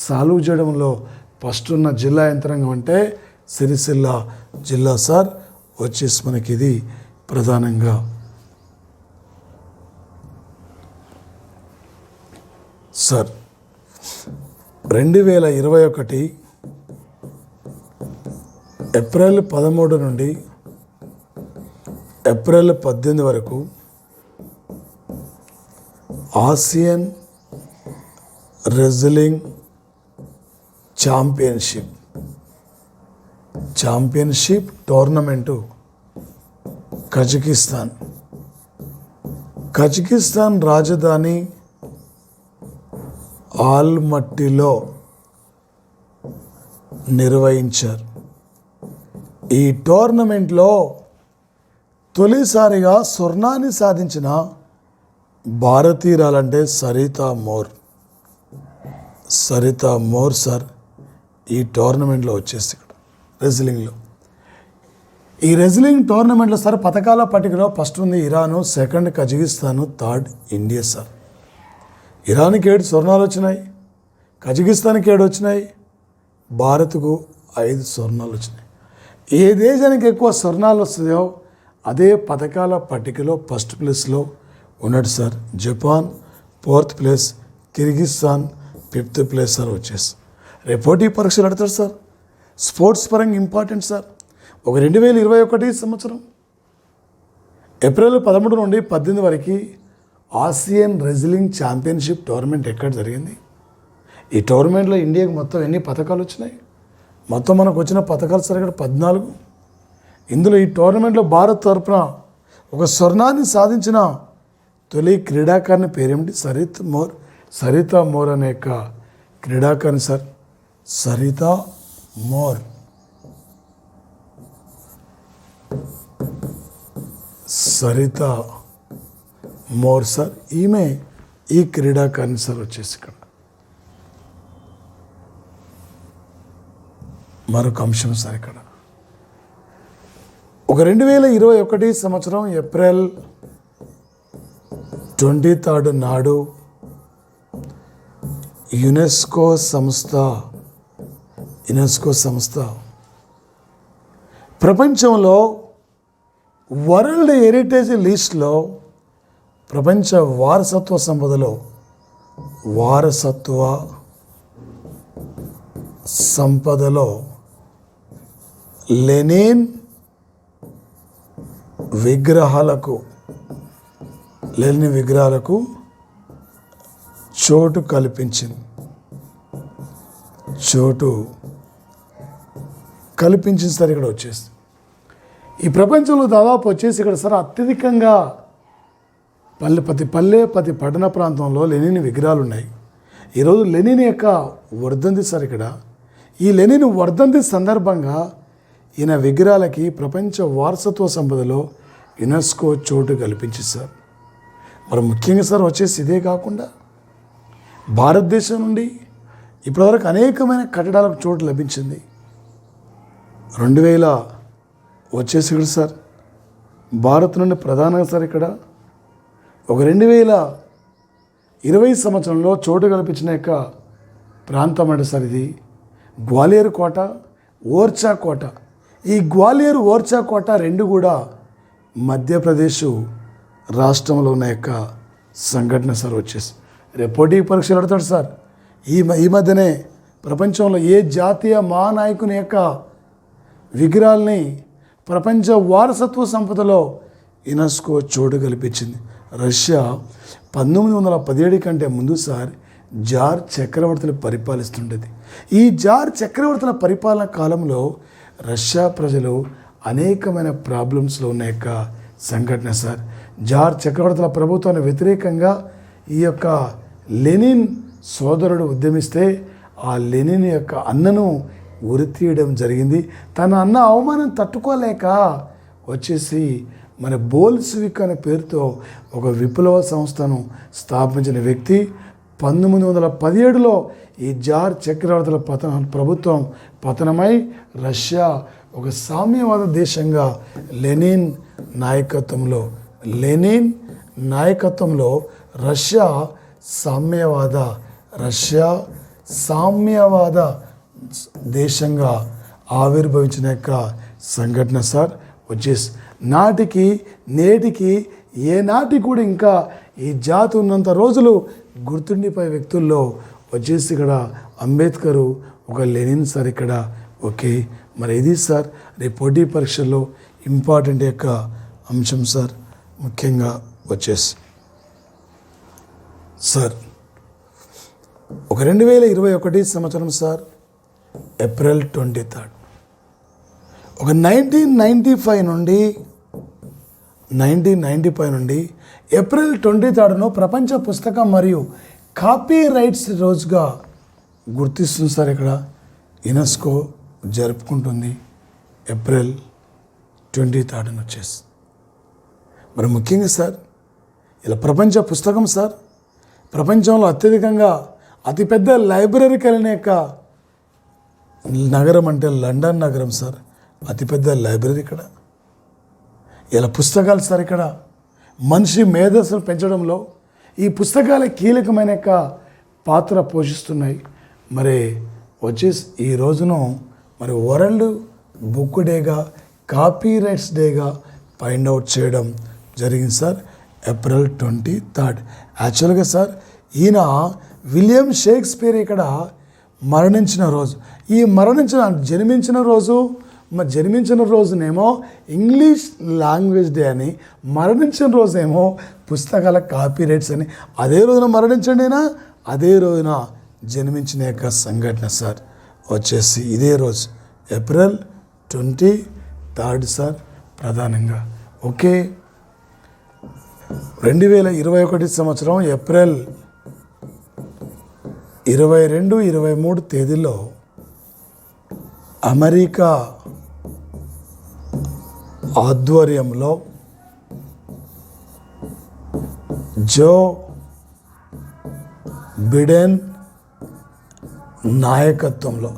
సాల్వ్ చేయడంలో ఫస్ట్ ఉన్న జిల్లా యంత్రాంగం అంటే సిరిసిల్ల జిల్లా సార్. వచ్చేసి మనకి ఇది ప్రధానంగా సార్ 2021 ఏప్రిల్ 13 నుండి ఏప్రిల్ 18 వరకు Asian wrestling championship tournament Kazakhstan రాజధాని ఆల్మట్టిలో నిర్వహించారు. ఈ టోర్నమెంట్లో తొలిసారిగా స్వర్ణాన్ని సాధించిన భారతీయురాలంటే సరితా మోర్ సార్ ఈ టోర్నమెంట్లో వచ్చేసి ఇక్కడ రెజ్లింగ్లో. ఈ రెజ్లింగ్ టోర్నమెంట్లో సార్ పథకాల పట్టికలో ఫస్ట్ ఉంది Iran, second Kazakhstan, third India sir. ఇరాన్కి 7 స్వర్ణాలు వచ్చినాయి, కజకిస్తాన్కి 7 వచ్చినాయి, భారత్కు 5 స్వర్ణాలు వచ్చినాయి. ఏ దేశానికి ఎక్కువ స్వర్ణాలు వస్తాయో అదే పథకాల పట్టికలో ఫస్ట్ ప్లేస్లో ఉన్నాడు sir. Japan 4th place, Kyrgyzstan 5th place sir వచ్చేసి. రేపు పోటీ పరీక్షలు పెడతారు సార్. స్పోర్ట్స్ పరంగా ఇంపార్టెంట్ సార్. ఒక 2021 సంవత్సరం ఏప్రిల్ 13 నుండి 18 వరకు ఆసియన్ రెజ్లింగ్ ఛాంపియన్షిప్ టోర్నమెంట్ ఎక్కడ జరిగింది? ఈ టోర్నమెంట్లో ఇండియాకి మొత్తం ఎన్ని పథకాలు వచ్చినాయి? మొత్తం మనకు వచ్చిన పథకాలు సార్ ఇక్కడ 14. ఇందులో ఈ టోర్నమెంట్లో భారత్ తరఫున ఒక స్వర్ణాన్ని సాధించిన తొలి క్రీడాకారిణి పేరేమిటి? సరితా మోర్ అనే యొక్క క్రీడాకారిణి సార్. Sarita more sir. ఈమె ఈ క్రీడాకారిణి సార్ వచ్చేసి ఇక్కడ. మరొక అంశం సార్ ఇక్కడ ఒక 2021 సంవత్సరం ఏప్రిల్ 23 నాడు యునెస్కో సంస్థ ప్రపంచంలో వరల్డ్ హెరిటేజ్ లిస్ట్లో ప్రపంచ వారసత్వ సంపదలో లెనిన్ విగ్రహాలకు చోటు కల్పించింది సార్. ఇక్కడ వచ్చేసి ఈ ప్రపంచంలో దాదాపు వచ్చేసి ఇక్కడ సార్ అత్యధికంగా ప్రతి పట్టణ ప్రాంతంలో లెనిన్ విగ్రహాలు ఉన్నాయి. ఈరోజు లెనిన్ యొక్క వర్ధంతి సార్. ఇక్కడ ఈ లెనిన్ వర్ధంతి సందర్భంగా ఈయన విగ్రహాలకి ప్రపంచ వారసత్వ సంపదలో యునెస్కో చోటు కల్పించింది సార్. మరి ముఖ్యంగా సార్ వచ్చేసి ఇదే కాకుండా భారతదేశం నుండి ఇప్పటివరకు అనేకమైన కట్టడాలకు చోటు లభించింది. 2000 వచ్చేసి ఇక్కడ సార్ భారత్ నుండి ప్రధానంగా సార్ ఇక్కడ ఒక 2020 సంవత్సరంలో చోటు కల్పించిన యొక్క ప్రాంతం అంటే సార్ ఇది గ్వాలియర్ కోట, ఓర్చా కోట. ఈ గ్వాలియర్, ఓర్చా కోట 2 కూడా మధ్యప్రదేశ్ రాష్ట్రంలో ఉన్న యొక్క సంఘటన సార్ వచ్చేసి. రేపు పోటీ పరీక్షలు పెడతాడు సార్. ఈ మధ్యనే ప్రపంచంలో ఏ జాతీయ మహానాయకుని యొక్క విగ్రహాలని ప్రపంచ వారసత్వ సంపదలో యునెస్కో చోటు కల్పించింది. రష్యా 1917 కంటే ముందు సార్ జార్ చక్రవర్తులు పరిపాలిస్తుండేది. ఈ జార్ చక్రవర్తుల పరిపాలన కాలంలో రష్యా ప్రజలు అనేకమైన ప్రాబ్లమ్స్లో ఉన్న యొక్క సంఘటన సార్. జార్ చక్రవర్తుల ప్రభుత్వానికి వ్యతిరేకంగా ఈ యొక్క లెనిన్ సోదరుడు ఉద్యమిస్తే ఆ లెనిన్ యొక్క అన్నను ఉరితీయడం జరిగింది. తన అన్న అవమానం తట్టుకోలేక వచ్చేసి మన బోల్షివిక్ అనే పేరుతో ఒక విప్లవ సంస్థను స్థాపించిన వ్యక్తి 1917లో ఈ జార్ చక్రవర్తుల ప్రభుత్వం పతనమై రష్యా ఒక సామ్యవాద దేశంగా లెనిన్ నాయకత్వంలో రష్యా సామ్యవాద దేశంగా ఆవిర్భవించిన యొక్క సంఘటన సార్ వచ్చేసి. నాటికి నేటికి ఏనాటి కూడా ఇంకా ఈ జాతి ఉన్నంత రోజులు గుర్తుండిపోయే వ్యక్తుల్లో వచ్చేసి ఇక్కడ అంబేద్కరు, ఒక లెనిన్ సార్ ఇక్కడ. ఓకే, మరి ఇది సార్ రేపు పోటీ పరీక్షల్లో ఇంపార్టెంట్ యొక్క అంశం సార్. ముఖ్యంగా వచ్చేసి సార్ ఒక 2021 సంవత్సరం సార్ ఏప్రిల్ 23. ఒక 1995 నుండి ఏప్రిల్ 23ను ప్రపంచ పుస్తకం మరియు కాపీ రైట్స్ రోజుగా గుర్తిస్తుంది సార్. ఇక్కడ యునెస్కో జరుపుకుంటుంది ఏప్రిల్ 23 వచ్చేసి. మరి ముఖ్యంగా సార్ ఇలా ప్రపంచ పుస్తకం సార్, ప్రపంచంలో అత్యధికంగా అతిపెద్ద లైబ్రరీ కలిగిన యొక్క నగరం అంటే లండన్ నగరం సార్. అతిపెద్ద లైబ్రరీ ఇక్కడ. ఇలా పుస్తకాలు సార్ ఇక్కడ మనిషి మేధస్సును పెంచడంలో ఈ పుస్తకాలే కీలకమైన యొక్క పాత్ర పోషిస్తున్నాయి. మరి వచ్చేసి ఈ రోజును మరి వరల్డ్ బుక్ డేగా, కాపీ రైట్స్ డేగా ఫైండ్ అవుట్ చేయడం జరిగింది సార్ ఏప్రిల్ 23. యాక్చువల్గా సార్ ఈయన విలియం షేక్స్పియర్ ఇక్కడ మరణించిన రోజు, ఈ జన్మించిన రోజునేమో ఇంగ్లీష్ లాంగ్వేజ్ డే అని, మరణించిన రోజేమో పుస్తకాల కాపీ రైట్స్ అని. అదే రోజున మరణించండినా అదే రోజున జన్మించిన యొక్క సంఘటన సార్ వచ్చేసి ఇదే రోజు ఏప్రిల్ 23 సార్ ప్రధానంగా. ఓకే, 2021 సంవత్సరం ఏప్రిల్ 22, 23 తేదీల్లో అమెరికా ఆధ్వర్యంలో జో బిడెన్ నాయకత్వంలో,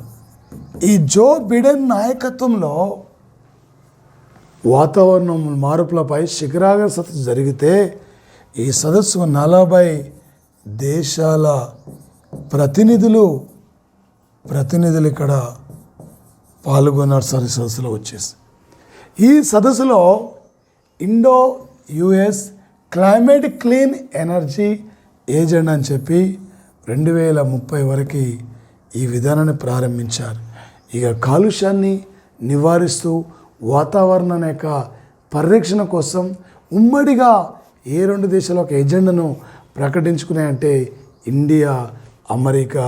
ఈ జో బిడెన్ నాయకత్వంలో వాతావరణం మార్పులపై శిఖరాగ్ర సదస్సు జరిగితే ఈ సదస్సు 40 దేశాల ప్రతినిధులు ఇక్కడ పాల్గొన్నారు సార్. ఈ సదస్సులో వచ్చేసి ఈ సదస్సులో Indo US climate clean energy agenda అని చెప్పి 2030 వరకు ఈ విధానాన్ని ప్రారంభించారు. ఇక కాలుష్యాన్ని నివారిస్తూ వాతావరణం యొక్క పరిరక్షణ కోసం ఉమ్మడిగా ఏ 2 దేశాలు ఒక ఎజెండాను ప్రకటించుకున్నాయంటే ఇండియా, అమెరికా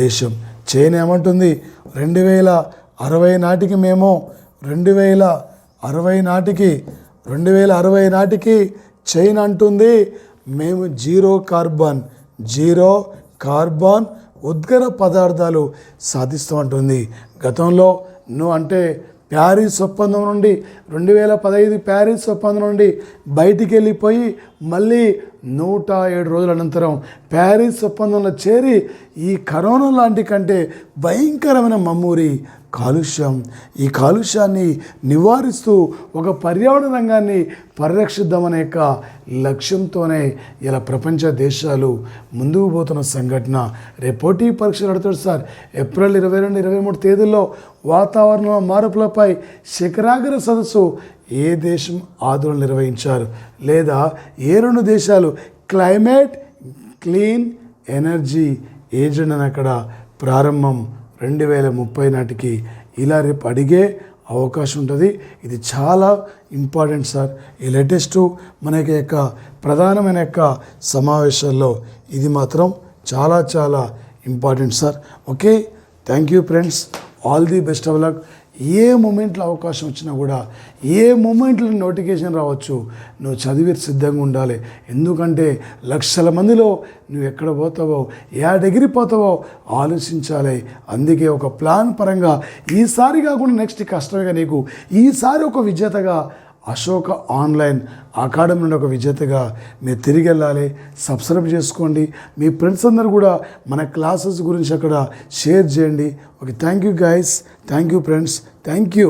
దేశం. చైనా ఏమంటుంది 2060 నాటికి మేము 2060 నాటికి చైనా అంటుంది మేము జీరో కార్బన్ ఉద్గార పదార్థాలు సాధిస్తామంటుంది. గతంలో అంటే ప్యారిస్ ఒప్పందం నుండి 2015 ప్యారిస్ ఒప్పందం నుండి బయటికి వెళ్ళిపోయి మళ్ళీ 107 రోజుల అనంతరం ప్యారిస్ ఒప్పందంలో చేరి ఈ కరోనా లాంటి కంటే భయంకరమైన మమ్మూరి కాలుష్యం, ఈ కాలుష్యాన్ని నివారిస్తూ ఒక పర్యావరణ రంగాన్ని పరిరక్షిద్దామనే యొక్క లక్ష్యంతోనే ఇలా ప్రపంచ దేశాలు ముందుకు పోతున్న సంఘటన. రేపు పోటీ పరీక్షలు నడుతాడు సార్. ఏప్రిల్ 22, 23 తేదీల్లో వాతావరణ మార్పులపై శిఖరాగ్ర సదస్సు ఏ దేశం ఆందోళన నిర్వహించారు లేదా ఏ 2 దేశాలు క్లైమేట్ క్లీన్ ఎనర్జీ ఏజెండా అక్కడ ప్రారంభం 2030 నాటికి ఇలా రేపు అడిగే అవకాశం ఉంటుంది. ఇది చాలా ఇంపార్టెంట్ సార్. ఈ లేటెస్ట్ మనకి యొక్క ప్రధానమైన యొక్క సమావేశాల్లో ఇది మాత్రం చాలా చాలా important sir. Okay, thank you friends, all the best of luck. ఏ మూమెంట్లో అవకాశం వచ్చినా కూడా, ఏ మూమెంట్లో నోటిఫికేషన్ రావచ్చు, నువ్వు చదివి సిద్ధంగా ఉండాలి. ఎందుకంటే లక్షల మందిలో నువ్వు ఎక్కడ పోతావో, ఏ డిగ్రీ పోతావో ఆలోచించాలి. అందుకే ఒక ప్లాన్ పరంగా ఈసారి కాకుండా నెక్స్ట్ కష్టమేగా నీకు, ఈసారి ఒక విజేతగా అశోక ఆన్లైన్ అకాడమీ నుండి ఒక విజేతగా మీరు తిరిగి వెళ్ళాలి. సబ్స్క్రైబ్ చేసుకోండి. మీ ఫ్రెండ్స్ అందరూ కూడా మన క్లాసెస్ గురించి అక్కడ షేర్ చేయండి. Okay, thank you guys, thank you friends, thank you.